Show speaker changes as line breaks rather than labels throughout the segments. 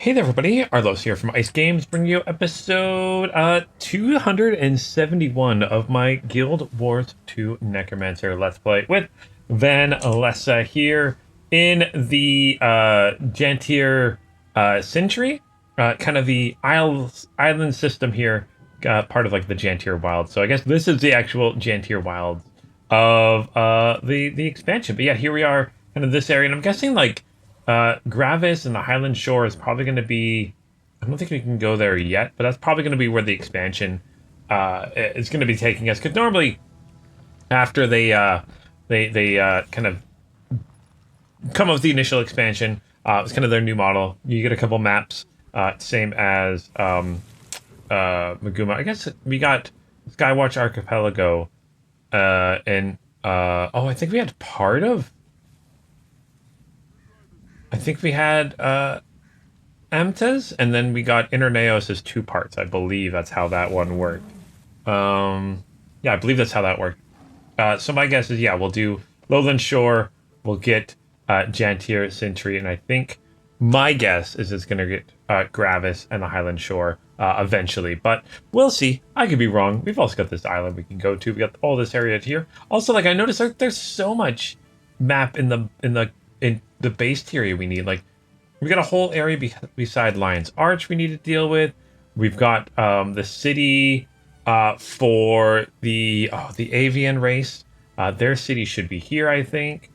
Hey there, everybody. Arlos here from Ice Games, bringing you episode 271 of my Guild Wars 2 Necromancer Let's Play with Van Alessa here in the Jantier Century, kind of the island system here, part of like the Jantier Wilds. So I guess this is the actual Jantier Wilds of the expansion. But yeah, here we are, kind of this area, and I'm guessing like. Gravis and the Highland Shore is probably going to be. I don't think we can go there yet, but that's probably going to be where the expansion is going to be taking us. Because normally, after they kind of come up with the initial expansion, it's kind of their new model. You get a couple maps, same as Maguma. I guess we got Skywatch Archipelago, and I think we had part of. I think we had Amtes, and then we got Interneos as two parts. I believe that's how that one worked. Yeah, I believe that's how that worked. So my guess is, yeah, we'll do Lowland Shore, we'll get Jantier Century, and I think my guess is it's going to get Gravis and the Highland Shore eventually. But we'll see. I could be wrong. We've also got this island we can go to. We got all this area here. Also, like I noticed, like, there's so much map in the base area we need. Like, we got a whole area beside Lion's Arch we need to deal with. We've got the city for the avian race. Their city should be here, I think.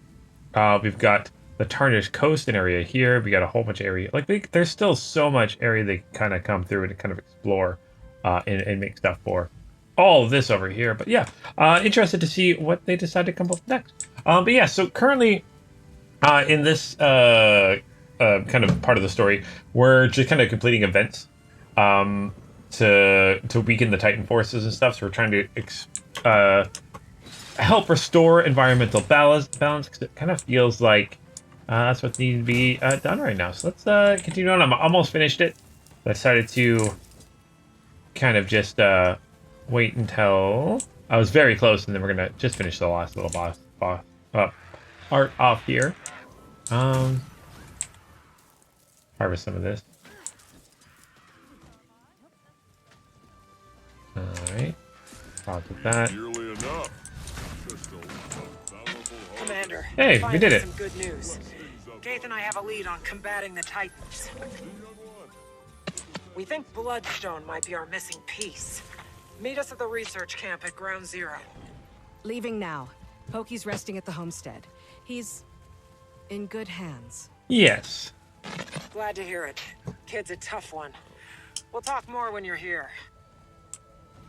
We've got the Tarnished Coast area here. We got a whole bunch of area. Like, there's still so much area they kind of come through and kind of explore and make stuff for. All of this over here. But yeah, interested to see what they decide to come up with next. But yeah, so currently in this kind of part of the story, we're just kind of completing events to weaken the Titan forces and stuff. So we're trying to help restore environmental balance because it kind of feels like that's what needs to be done right now. So let's continue on. I'm almost finished it. I decided to kind of just wait until I was very close, and then we're gonna just finish the last little boss art off here. Harvest some of this. Alright. With that.
Commander,
Hey, we did it.
some good news. Gaith and I have a lead on combating the Titans. We think Bloodstone might be our missing piece. Meet us at the research camp at Ground Zero.
Leaving now. Pokey's resting at the homestead. He's in good hands.
Yes.
Glad to hear it. Kid's a tough one. We'll talk more when you're here.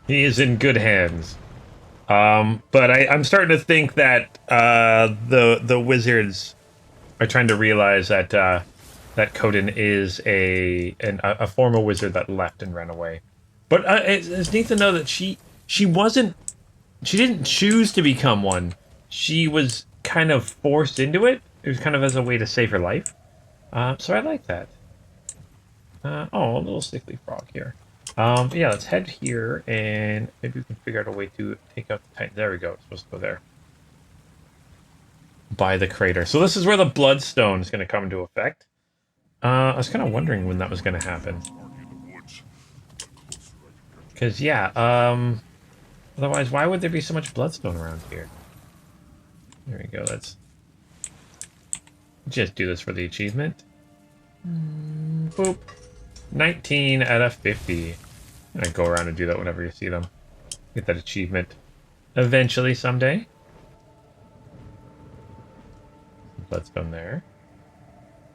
He is in good hands. But I'm starting to think that the wizards are trying to realize that that Coden is a former wizard that left and ran away. But it's neat to know that she didn't choose to become one. She was kind of forced into it. It was kind of as a way to save her life. So I like that. A little sickly frog here. But yeah, let's head here, and maybe we can figure out a way to take out the Titan. There we go. It's supposed to go there. By the crater. So this is where the Bloodstone is going to come into effect. I was kind of wondering when that was going to happen. Because, yeah, otherwise, why would there be so much Bloodstone around here? There we go. Let's just do this for the achievement. Boop. 19 out of 50. I go around and do that whenever you see them. Get that achievement eventually someday. Bloodstone there.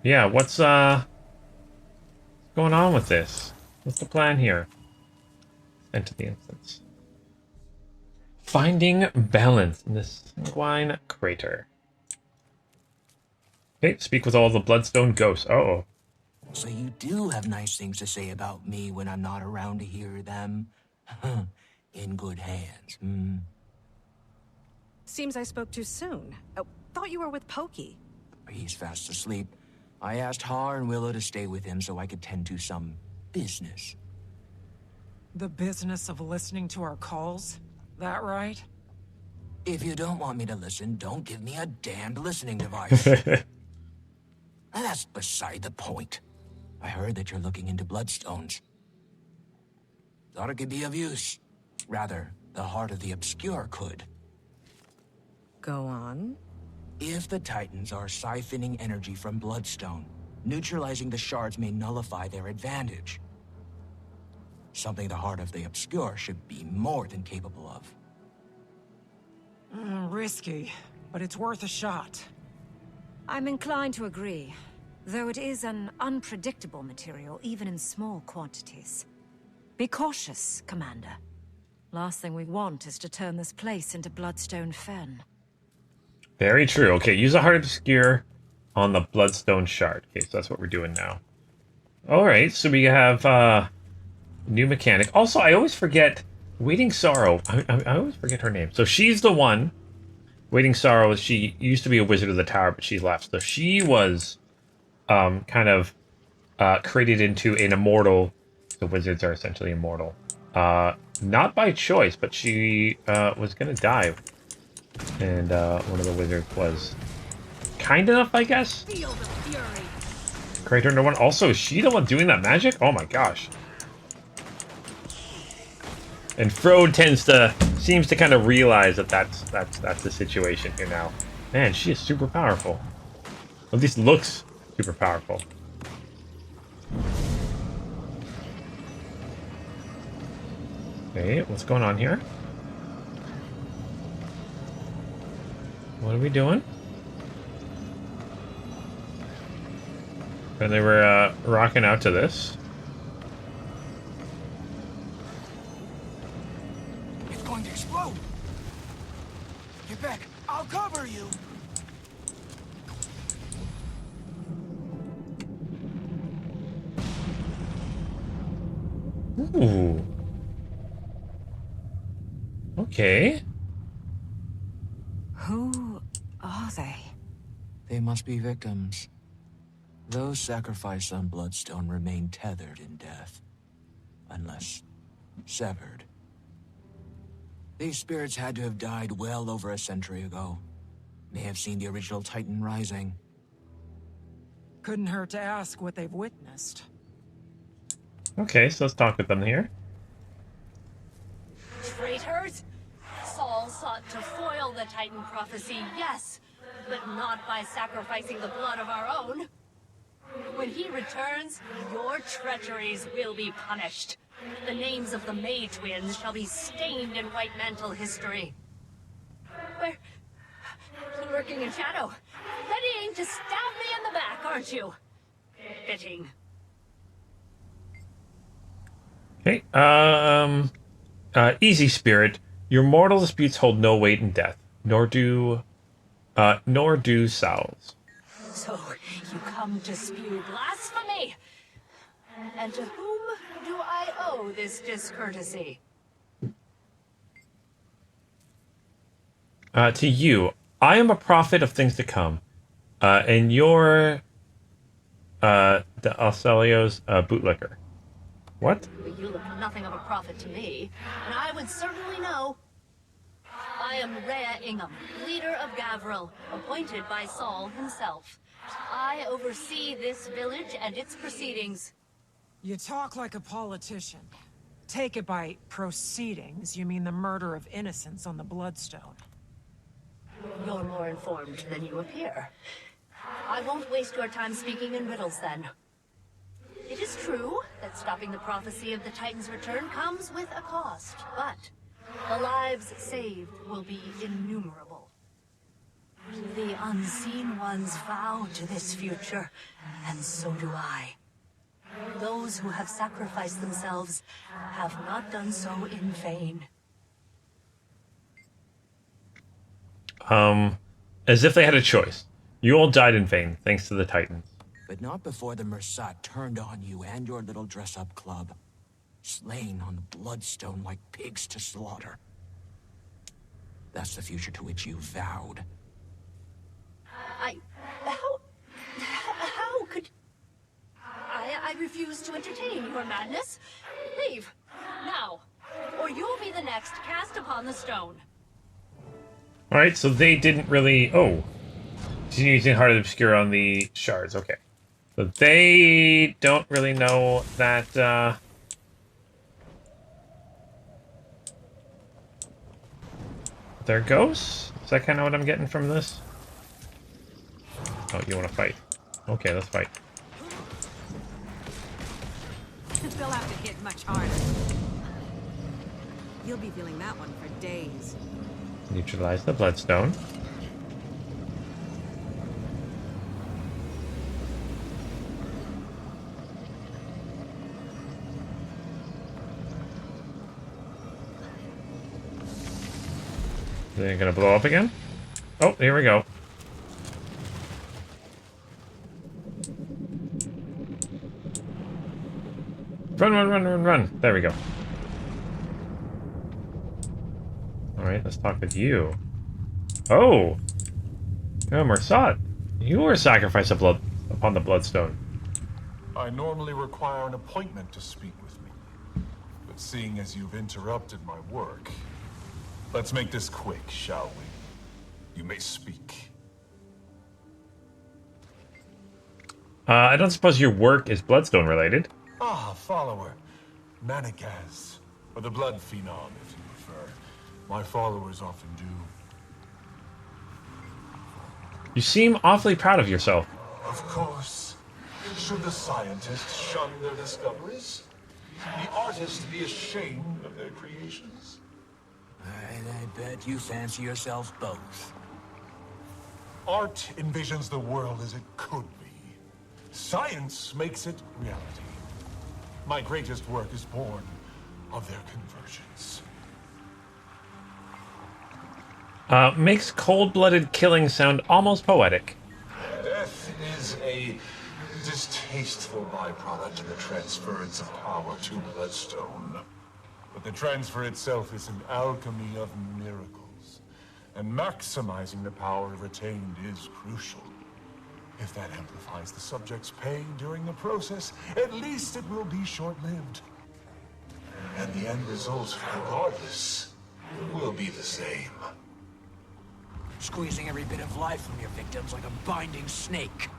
Yeah, what's going on with this? What's the plan here? Enter the instance. Finding balance in this sanguine crater. Okay, speak with all the Bloodstone ghosts. Uh-oh.
So you do have nice things to say about me when I'm not around to hear them? In good hands, hmm?
Seems I spoke too soon. Thought you were with Pokey.
He's fast asleep. I asked Har and Willow to stay with him so I could tend to some business.
The business of listening to our calls? That right?
If you don't want me to listen, don't give me a damned listening device. That's beside the point. I heard that you're looking into bloodstones. Thought it could be of use. Rather, the heart of the obscure could.
Go on.
If the Titans are siphoning energy from bloodstone, neutralizing the shards may nullify their advantage. Something the heart of the obscure should be more than capable of.
Risky, but it's worth a shot.
I'm inclined to agree, though it is an unpredictable material, even in small quantities. Be cautious, Commander. Last thing we want is to turn this place into Bloodstone Fen.
Very true. Okay, use a Heart Obscure on the Bloodstone Shard. Okay, so that's what we're doing now. Alright, so we have new mechanic. Also, I always forget Waiting Sorrow. I always forget her name. So she's the one. Waiting Sorrow, she used to be a Wizard of the Tower, but she left. So she was kind of created into an immortal. The wizards are essentially immortal. Not by choice, but she was going to die. And one of the wizards was kind enough, I guess.
Feel the fury.
Create her into one. Also, is she the one doing that magic? Oh my gosh. And Frode seems to kind of realize that that's the situation here now. Man, she is super powerful. At least looks super powerful. Okay, what's going on here? What are we doing? And they were rocking out to this.
It's going to explode! Get back! I'll cover you!
Ooh. Okay.
Who are they?
They must be victims. Those sacrificed on Bloodstone remain tethered in death. Unless severed. These spirits had to have died well over a century ago. May have seen the original Titan rising.
Couldn't hurt to ask what they've witnessed.
Okay, so let's talk with them here.
Traitors? Saul sought to foil the Titan prophecy, yes, but not by sacrificing the blood of our own. When he returns, your treacheries will be punished. The names of the May twins shall be stained in White Mantle history. Where? Lurking in shadow. Readying to stab me in the back, aren't you? Fitting.
Okay, easy spirit. Your mortal disputes hold no weight in death, nor do Saul's.
So, you come to spew blasphemy? And to whom do I owe this discourtesy?
To you. I am a prophet of things to come, and you're the Alcelio's bootlicker. What?
You look nothing of a prophet to me, and I would certainly know. I am Rhea Ingham, leader of Gavril, appointed by Saul himself. I oversee this village and its proceedings.
You talk like a politician. Take it by proceedings, you mean the murder of innocents on the Bloodstone.
You're more informed than you appear. I won't waste your time speaking in riddles, then. It is true that stopping the prophecy of the Titan's return comes with a cost, but the lives saved will be innumerable. The unseen ones vow to this future, and so do I. Those who have sacrificed themselves have not done so in vain.
As if they had a choice. You all died in vain, thanks to the Titans.
But not before the Mersat turned on you and your little dress-up club. Slain on the Bloodstone like pigs to slaughter. That's the future to which you vowed.
How could... I refuse to entertain your madness. Leave, now, or you'll be the next cast upon the stone.
Alright, so they didn't really... Oh. She's using Heart of the Obscure on the shards, okay. So they don't really know that, they're ghosts? Is that kind of what I'm getting from this? Oh, you want to fight? Okay, let's fight.
They'll have to hit much harder. You'll be feeling that one for days.
Neutralize the bloodstone. They're gonna blow up again? Oh, here we go. Run, run, run, run, run. There we go. Alright, let's talk with you. Oh! Oh, Mersat. You were sacrificed upon the bloodstone.
I normally require an appointment to speak with me. But seeing as you've interrupted my work, let's make this quick, shall we? You may speak.
I don't suppose your work is bloodstone related.
Ah, follower. Manigaz. Or the Blood Phenom, if you prefer. My followers often do.
You seem awfully proud of yourself.
Of course. Should the scientists shun their discoveries? The artists be ashamed of their creations?
I bet you fancy yourselves both.
Art envisions the world as it could be. Science makes it reality. My greatest work is born of their convergence.
Makes cold-blooded killing sound almost poetic.
Death is a distasteful byproduct of the transference of power to Bloodstone. But the transfer itself is an alchemy of miracles. And maximizing the power retained is crucial. If that amplifies the subject's pain during the process, at least it will be short-lived. And the end result, regardless, will be the same.
Squeezing every bit of life from your victims like a binding snake.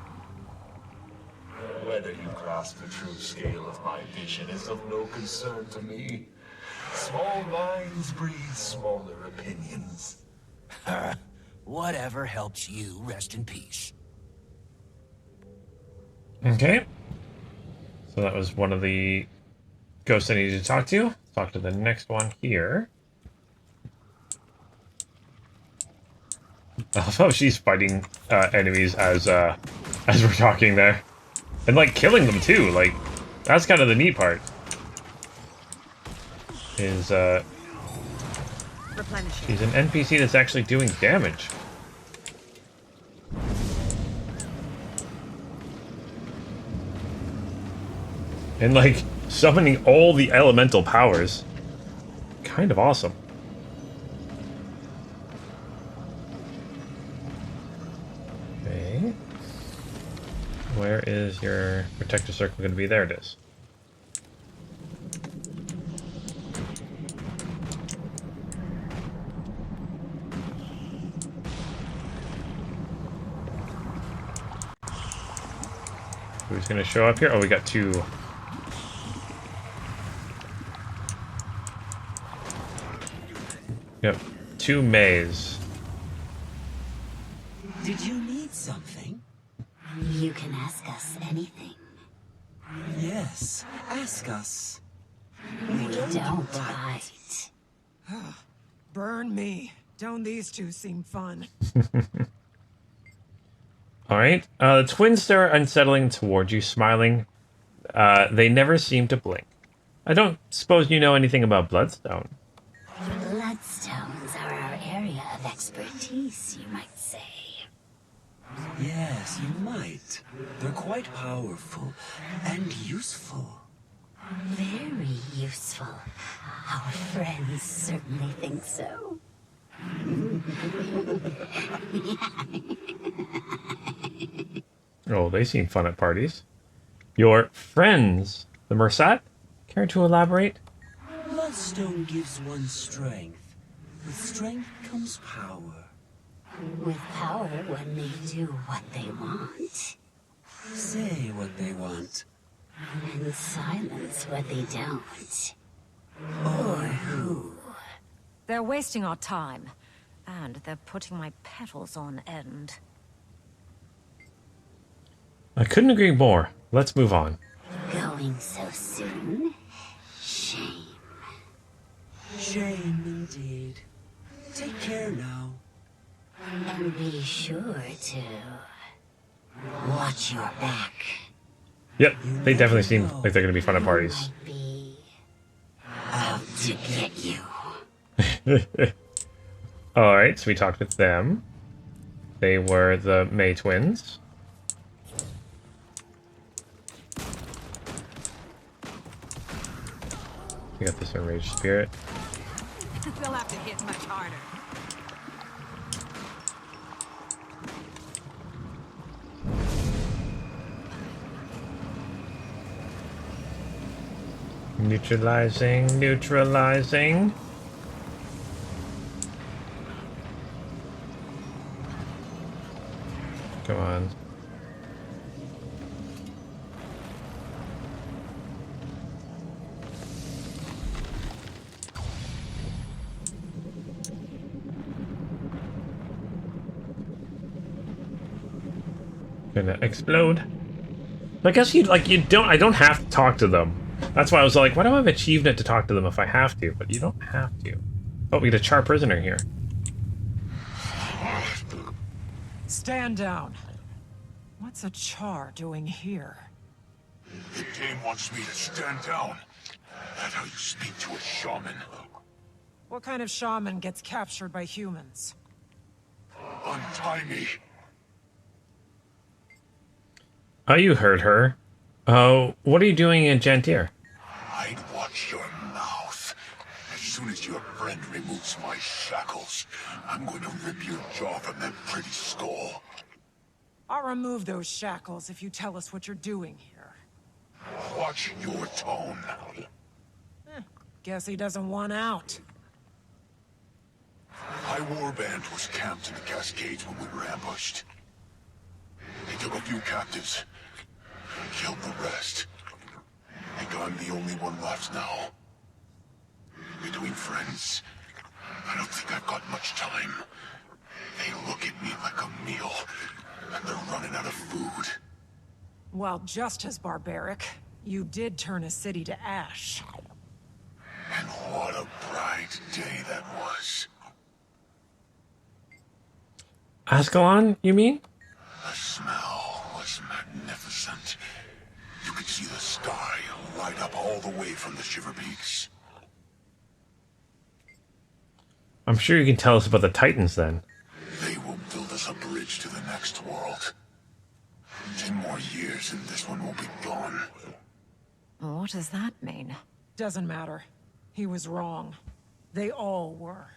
Whether you grasp the true scale of my vision is of no concern to me. Small minds breathe smaller opinions.
Whatever helps you rest in peace.
Okay. So that was one of the ghosts I needed to talk to. Let's talk to the next one here. I love how she's fighting enemies as we're talking there. And, like, killing them, too. Like, that's kind of the neat part. Is, she's an NPC that's actually doing damage. And, like, summoning all the elemental powers. Kind of awesome. Okay. Where is your protector circle going to be? There it is. Who's going to show up here? Oh, we got two. Yep, two Mays.
Did you need something?
You can ask us anything.
Yes, ask us.
We don't bite.
Burn me. Don't these two seem fun?
Alright, the twins stare unsettling toward you, smiling. They never seem to blink. I don't suppose you know anything about Bloodstone.
Bloodstones are our area of expertise, you might say.
Yes, you might. They're quite powerful and useful.
Very useful. Our friends certainly think so.
Oh, they seem fun at parties. Your friends, the Mersat? Care to elaborate?
Bloodstone gives one strength. With strength comes power.
With power, one may do what they want.
Say what they want.
And silence what they don't.
Or who?
They're wasting our time. And they're putting my petals on end.
I couldn't agree more. Let's move on.
Going so soon? Shame.
Shame indeed. Take care now.
And be sure to watch your back.
Yep, they definitely seem like they're going to be fun at parties.
Be out to get you.
Alright, so we talked with them. They were the May twins. We got this enraged spirit.
They'll have to hit much harder.
Neutralizing, neutralizing. Come on. Gonna explode. I guess I don't have to talk to them. That's why I was like, why do I have achievement to talk to them if I have to? But you don't have to. Oh, we get a char prisoner here.
Stand down. What's a char doing here?
The dame wants me to stand down. That's how you speak to a shaman.
What kind of shaman gets captured by humans?
Untie me.
Oh, you heard her. Oh, what are you doing in Gentir?
I'd watch your mouth. As soon as your friend removes my shackles, I'm going to rip your jaw from that pretty skull.
I'll remove those shackles if you tell us what you're doing here.
Watch your tone.
Guess he doesn't want out.
My warband was camped in the Cascades when we were ambushed. They took a few captives, killed the rest. I think I'm the only one left now. Between friends, I don't think I've got much time. They look at me like a meal, and they're running out of food.
Well, just as barbaric. You did turn a city to ash.
And what a bright day that was.
Ascalon, you mean?
The smell was magnificent. You could see the sky light up all the way from the Shiver Peaks.
I'm sure you can tell us about the Titans then.
They will build us a bridge to the next world. 10 more years and this one will be gone.
What does that mean?
Doesn't matter. He was wrong. They all were.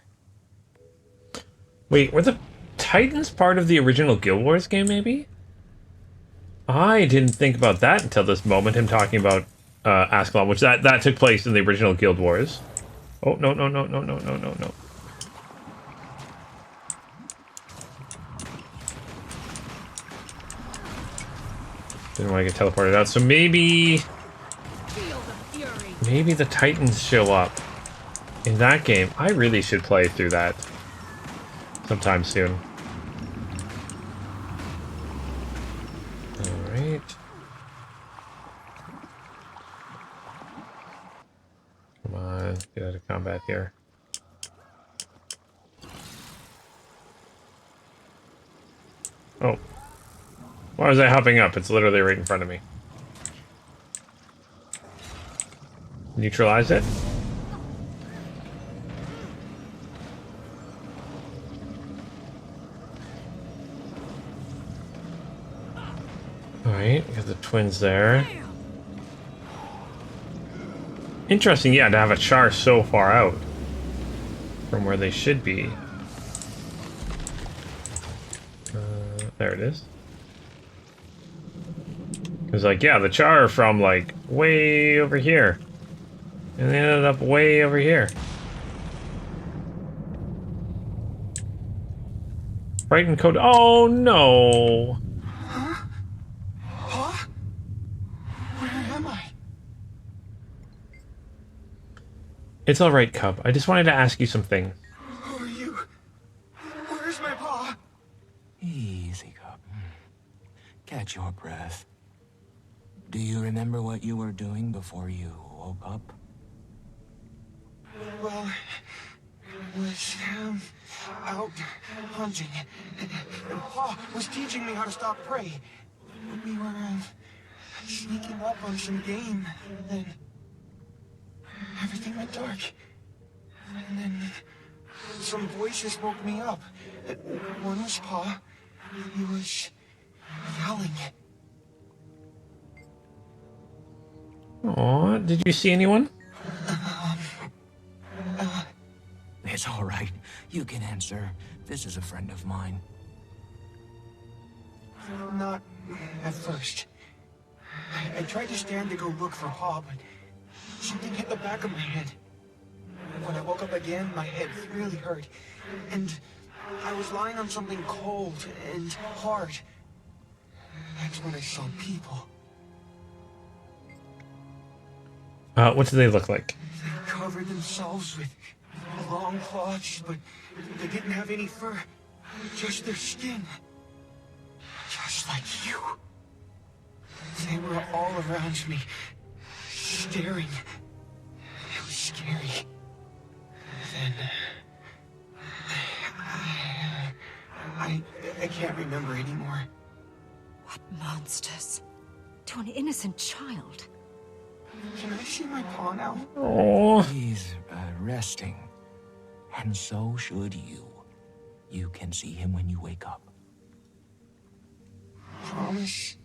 Wait, were the Titans part of the original Guild Wars game, maybe? I didn't think about that until this moment, him talking about Ascalon, which that took place in the original Guild Wars. Oh, no, no, no, no, no, no, no, no. Didn't want to get teleported out, so maybe the Titans show up in that game. I really should play through that sometime soon. Alright. Come on, get out of combat here. Oh. Why was I hopping up? It's literally right in front of me. Neutralize it. Alright, we got the twins there. Interesting, yeah, to have a char so far out from where they should be. There it is. Because, like, yeah, the char are from, like, way over here. And they ended up way over here. Frightened code. Oh, no.
Huh?
am I?
It's all right, Cub. I just wanted to ask you some things.
Who are you? Where's my paw?
Easy, Cub. Catch your breath. Do you remember what you were doing before you woke up?
Well, I was out hunting, and Pa was teaching me how to stalk prey. We were sneaking up on some game, and then everything went dark. And then some voices woke me up. One was Pa. He was yelling.
Aw, did you see anyone?
It's all right. You can answer. This is a friend of mine.
Not at first. I tried to stand to go look for Pa, but something hit the back of my head. When I woke up again, my head really hurt. And I was lying on something cold and hard. That's when I saw people.
What do they look like?
They covered themselves with long cloths, but they didn't have any fur. Just their skin. Just like you. They were all around me, staring. It was scary. Then... I can't remember anymore.
What monsters? To an innocent child.
Can I see my paw now?
Oh,
He's resting. And so should you. You can see him when you wake up.
Promise?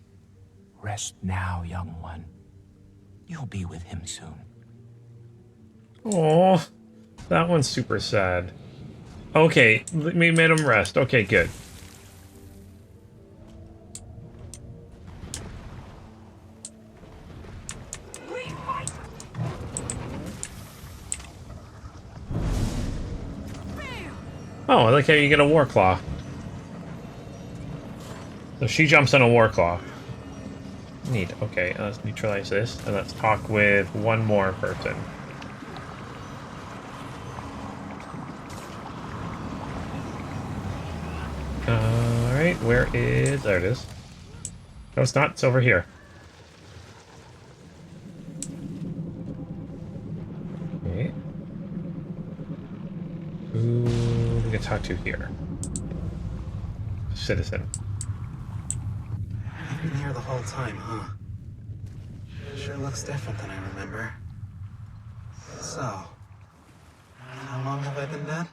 Rest now, young one. You'll be with him soon.
oh, that one's super sad. Okay, we made him rest. Okay, good. Oh, I like how you get a war claw. So she jumps on a war claw. Neat. Okay, let's neutralize this, and let's talk with one more person. Alright, where is... There it is. No, it's not. It's over here. Okay. Who we can talk to here? Citizen.
I've been here the whole time, huh? Sure looks different than I remember. So, how long have I been dead?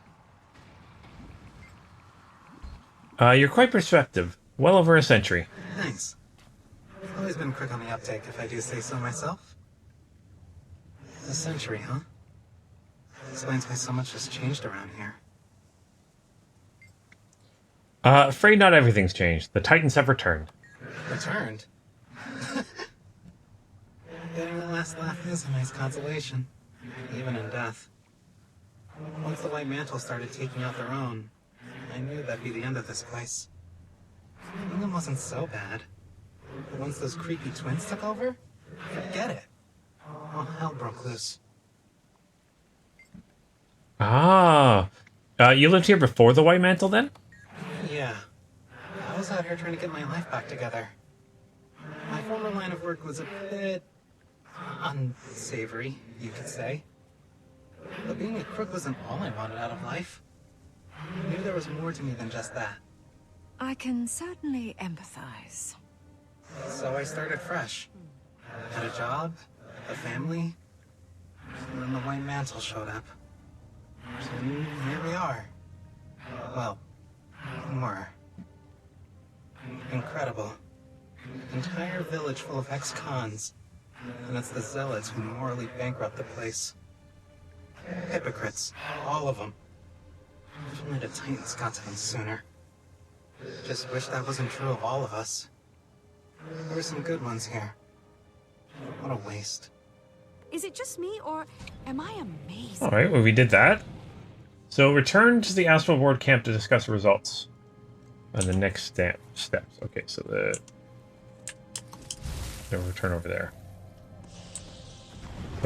You're quite perceptive. Well over a century.
Thanks. I've always been quick on the uptake, if I do say so myself. A century, huh? Explains why so much has changed around here.
Afraid not everything's changed. The Titans have returned.
Returned? Getting the last laugh is a nice consolation, even in death. Once the White Mantle started taking out their own, I knew that'd be the end of this place. England wasn't so bad. But once those creepy twins took over, forget it. All hell broke loose.
Ah. You lived here before the White Mantle, then?
Yeah. I was out here trying to get my life back together. My former line of work was a bit... unsavory, you could say. But being a crook wasn't all I wanted out of life. I knew there was more to me than just that.
I can certainly empathize.
So I started fresh. Had a job, a family, and then the White Mantle showed up. And here we are. Well, more. Incredible. Entire village full of ex-cons. And it's the zealots who morally bankrupt the place. Hypocrites, all of them. If only the Titans got to them sooner. Just wish that wasn't true of all of us. There were some good ones here. What a waste.
Is it just me, or am I amazed?
Alright, well, we did that. So return to the Astral Ward camp to discuss results. And the next steps. Okay, so the return over there.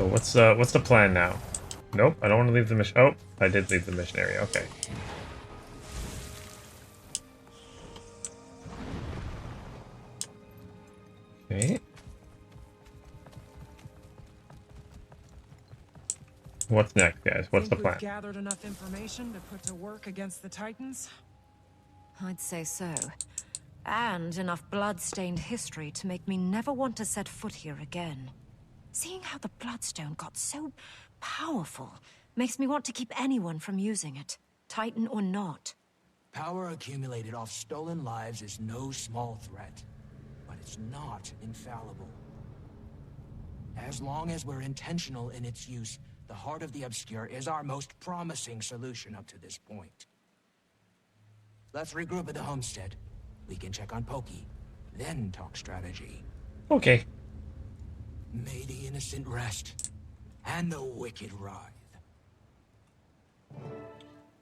So what's the plan now? Nope, I don't want to leave the mission. Oh, I did leave the mission area. Okay. Okay. What's next, guys? What's the
Think
plan?
we've gathered enough information to put to work against the Titans?
I'd say so. And enough blood-stained history to make me never want to set foot here again. Seeing how the Bloodstone got so powerful makes me want to keep anyone from using it, Titan or not.
Power accumulated off stolen lives is no small threat, but it's not infallible. As long as we're intentional in its use, the Heart of the Obscure is our most promising solution up to this point. Let's regroup at the homestead. We can check on Pokey, then talk strategy.
Okay.
May the innocent rest, and the wicked writhe.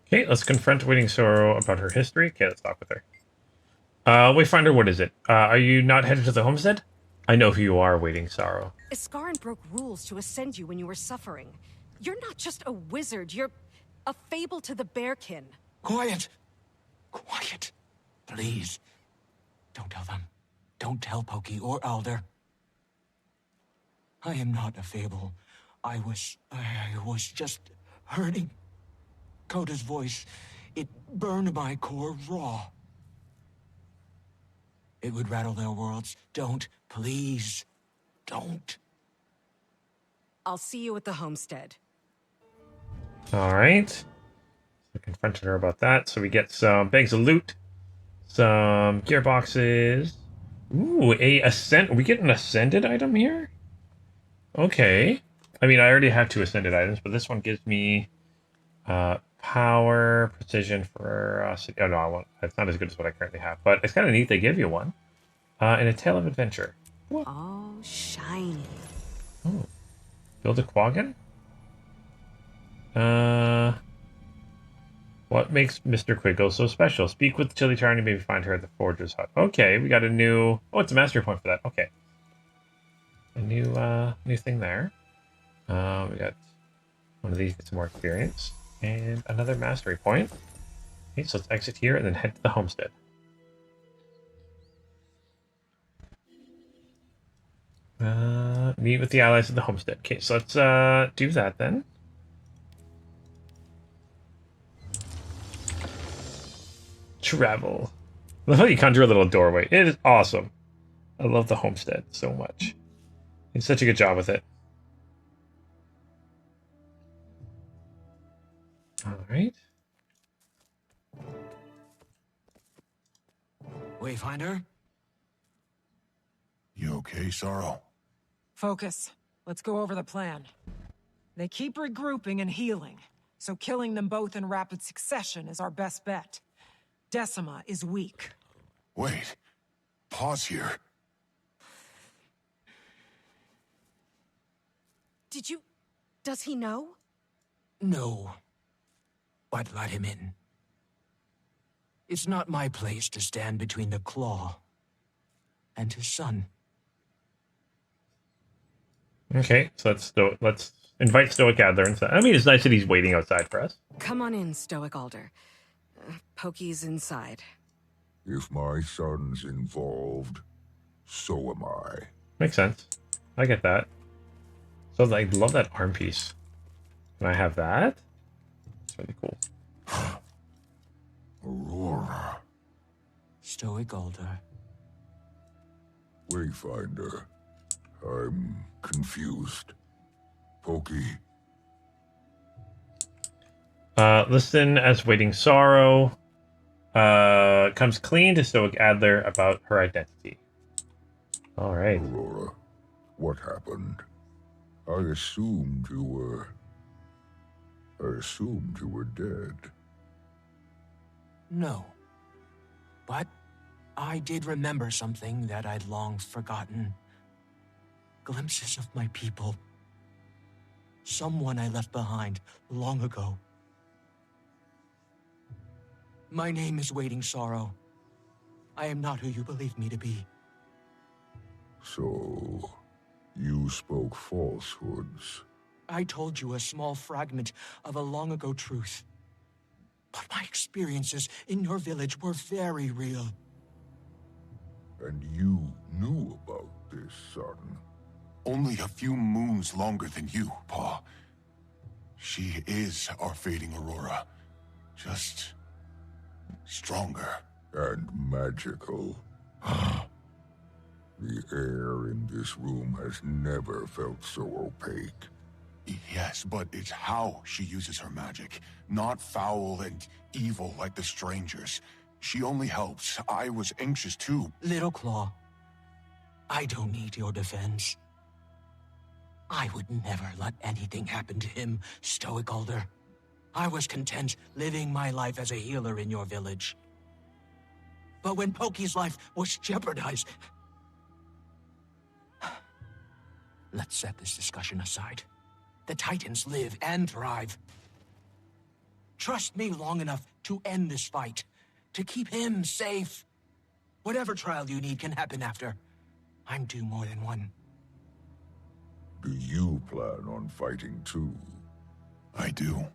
Okay, let's confront Waiting Sorrow about her history. Okay, let's talk with her. Wayfinder, what is it? Are you not headed to the homestead? I know who you are, Waiting Sorrow.
Iskarin broke rules to ascend you when you were suffering. You're not just a wizard, you're a fable to the Bearkin.
Quiet! Quiet! Please. Don't tell them. Don't tell Pokey or Alder. I am not a fable. I was just hurting. Coda's voice, it burned my core raw. It would rattle their worlds. Don't, please. Don't.
I'll see you at the homestead.
Alright. So confronted her about that. So we get some bags of loot. Some gearboxes. Ooh, we get an ascended item here? Okay. I mean, I already have 2 ascended items, but this one gives me power, precision for oh no, I won't. It's not as good as what I currently have, but it's kind of neat they give you one. And a Tale of Adventure. What?
Oh, shiny.
Oh. Build a Quaggan? What makes Mr. Quiggle so special? Speak with Chili Charney, maybe find her at the Forger's Hut. Okay, we got a new... Oh, it's a mastery point for that. Okay. A new thing there. We got one of these, get some more experience. And another mastery point. Okay, so let's exit here and then head to the homestead. Meet with the allies at the homestead. Okay, so let's do that then. Travel. I love how you conjure a little doorway. It is awesome. I love the homestead so much. It's such a good job with it. Alright.
Wayfinder?
You okay, Sorrow?
Focus. Let's go over the plan. They keep regrouping and healing, so killing them both in rapid succession is our best bet. Decima is weak.
Wait. Pause here.
Does he know?
No. But let him in. It's not my place to stand between the Claw and his son.
Okay, so let's invite Stoic Adler inside. I mean, it's nice that he's waiting outside for us.
Come on in, Stoic Alder. Pokey's inside.
If my son's involved, so am I.
Makes sense. I get that. So I love that arm piece. Can I have that? It's really cool.
Aurora.
Stoic Alder.
Wayfinder. I'm confused. Pokey.
Listen as Waiting Sorrow comes clean to Stoic Adler about her identity. All right.
Aurora, what happened? I assumed you were dead.
No. But I did remember something that I'd long forgotten. Glimpses of my people. Someone I left behind long ago. My name is Waiting Sorrow. I am not who you believe me to be.
So,
You spoke falsehoods.
I told you a small fragment of a long-ago truth. But my experiences in your village were very real.
And you knew about this, son.
Only a few moons longer than you, Pa. She is our fading Aurora. Just stronger.
And magical. The air in this room has never felt so opaque.
Yes, but it's how she uses her magic. Not foul and evil like the strangers. She only helps. I was anxious too.
Little Claw, I don't need your defense. I would never let anything happen to him, Stoic Alder. I was content living my life as a healer in your village. But when Poki's life was jeopardized... Let's set this discussion aside. The Titans live and thrive. Trust me long enough to end this fight, to keep him safe. Whatever trial you need can happen after. I'm due more than one.
Do you plan on fighting too?
I do.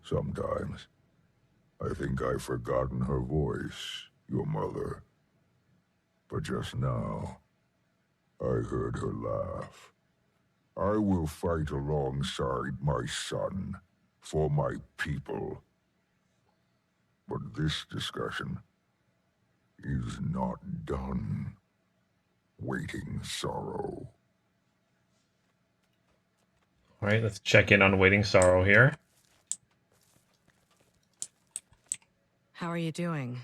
Sometimes. I think I've forgotten her voice, your mother. But just now, I heard her laugh. I will fight alongside my son, for my people. But this discussion is not done. Waiting Sorrow.
All right, let's check in on Waiting Sorrow here.
How are you doing?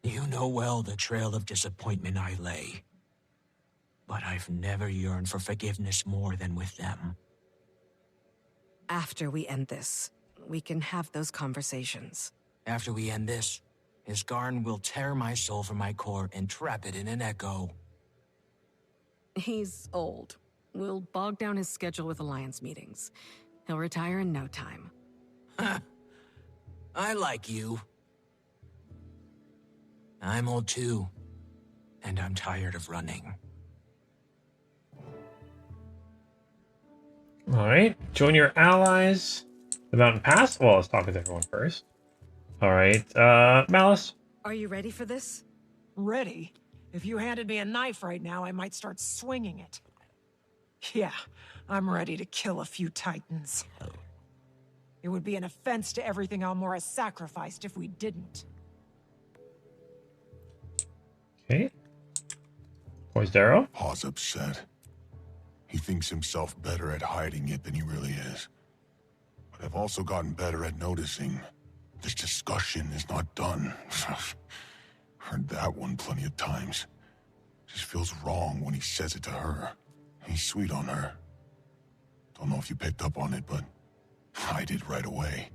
You know well the trail of disappointment I lay. But I've never yearned for forgiveness more than with them.
After we end this, we can have those conversations.
After we end this, Isgarn will tear my soul from my core and trap it in an echo.
He's old. We'll bog down his schedule with Alliance meetings. He'll retire in no time.
I like you. I'm old too, and I'm tired of running.
All right, join your allies. The mountain pass. Well, let's talk with everyone first. All right, Malice.
Are you ready for this?
Ready? If you handed me a knife right now, I might start swinging it. Yeah, I'm ready to kill a few Titans. It would be an offense to everything Almora sacrificed if we didn't.
Okay. Poisdero.
Pa's upset. He thinks himself better at hiding it than he really is. But I've also gotten better at noticing this discussion is not done. Heard that one plenty of times. Just feels wrong when he says it to her. He's sweet on her. Don't know if you picked up on it, but I did right away.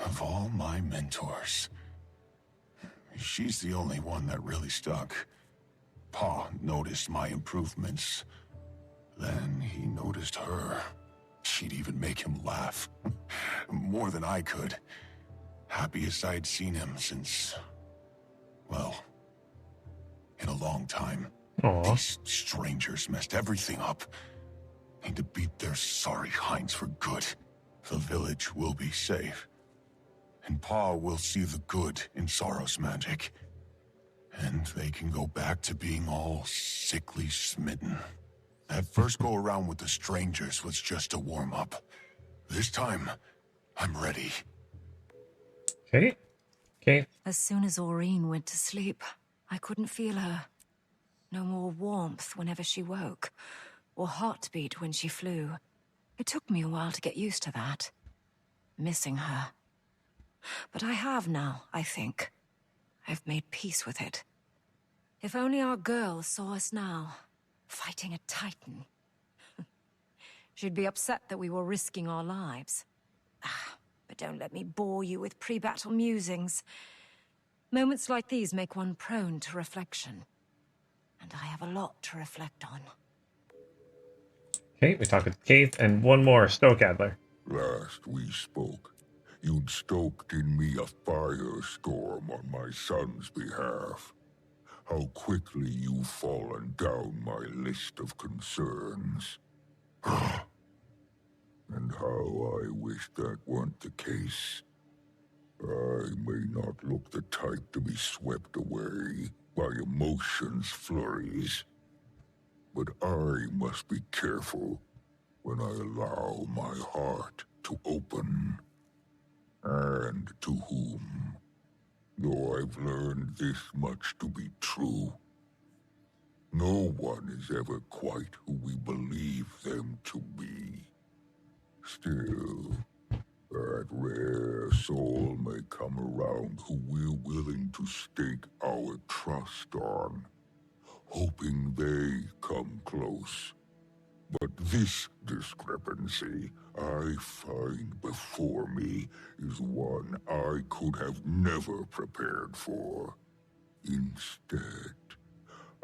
Of all my mentors, she's the only one that really stuck. Pa noticed my improvements. Then he noticed her. She'd even make him laugh. More than I could. Happiest I'd seen him since... well, in a long time.
Aww.
These strangers messed everything up. Need to beat their sorry hinds for good. The village will be safe. And Pa will see the good in Sorrow's magic. And they can go back to being all sickly smitten. That first go-around with the strangers was just a warm-up. This time, I'm ready.
Okay. Okay.
As soon as Aureen went to sleep, I couldn't feel her. No more warmth whenever she woke, or heartbeat when she flew. It took me a while to get used to that. Missing her. But I have now, I think. I've made peace with it. If only our girl saw us now, fighting a Titan. She'd be upset that we were risking our lives. But don't let me bore you with pre-battle musings. Moments like these make one prone to reflection. And I have a lot to reflect on.
Okay, we talked with Kate, and one more, Stoke Adler.
Last we spoke, you'd stoked in me a firestorm on my son's behalf. how quickly you've fallen down my list of concerns. And how I wish that weren't the case. I may not look the type to be swept away by emotions' flurries, but I must be careful when I allow my heart to open. And to whom? Though I've learned this much to be true, no one is ever quite who we believe them to be. Still, that rare soul may come around who we're willing to stake our trust on, hoping they come close. But this discrepancy I find before me is one I could have never prepared for. Instead,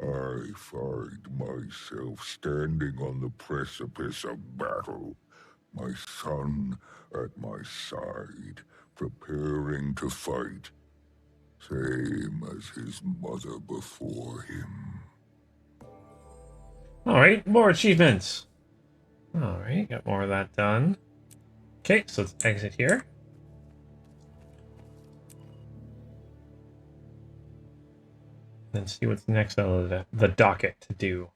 I find myself standing on the precipice of battle, my son at my side, preparing to fight, same as his mother before him.
Alright, more achievements. Alright, got more of that done. Okay, so let's exit here. Then see what's next on the docket to do.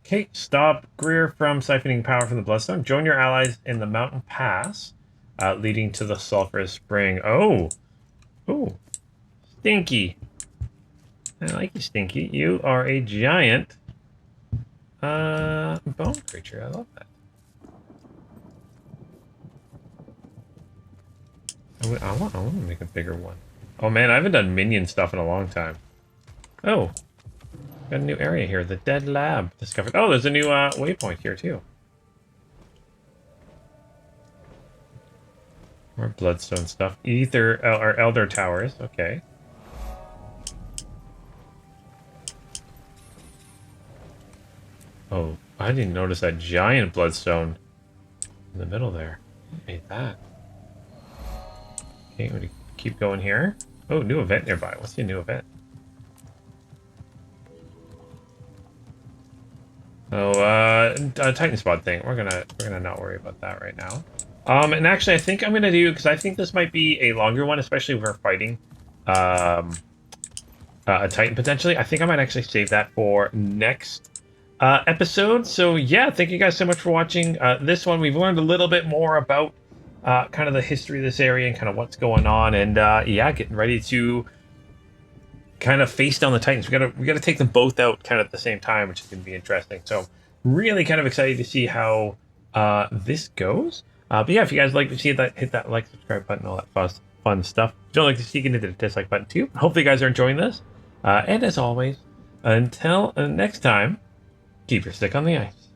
Okay, stop Greer from siphoning power from the Bloodstone. Join your allies in the mountain pass, leading to the sulphurous spring. Oh! Oh! Stinky! I like you, Stinky. You are a giant bone creature. I love that. I want to make a bigger one. Oh man, I haven't done minion stuff in a long time. Oh, got a new area here. The Dead Lab discovered. Oh, there's a new waypoint here too. More Bloodstone stuff. Ether or Elder Towers. Okay. Oh, I didn't notice that giant Bloodstone in the middle there. Who made that? Okay, I'm gonna keep going here. Oh, new event nearby. What's the new event? Oh, a Titan Spot thing. We're gonna not worry about that right now. And actually, I think I'm gonna do, because I think this might be a longer one, especially if we're fighting a Titan potentially. I think I might actually save that for next episode. So yeah, thank you guys so much for watching this one. We've learned a little bit more about kind of the history of this area and kind of what's going on, and yeah, getting ready to kind of face down the Titans. We gotta take them both out kind of at the same time, which is gonna be interesting. So really kind of excited to see how this goes. But yeah, if you guys like to see that, hit that like, subscribe button, all that fun stuff. If you don't like to see, you can hit the dislike button too. Hopefully you guys are enjoying this. And as always, until next time, keep your stick on the ice.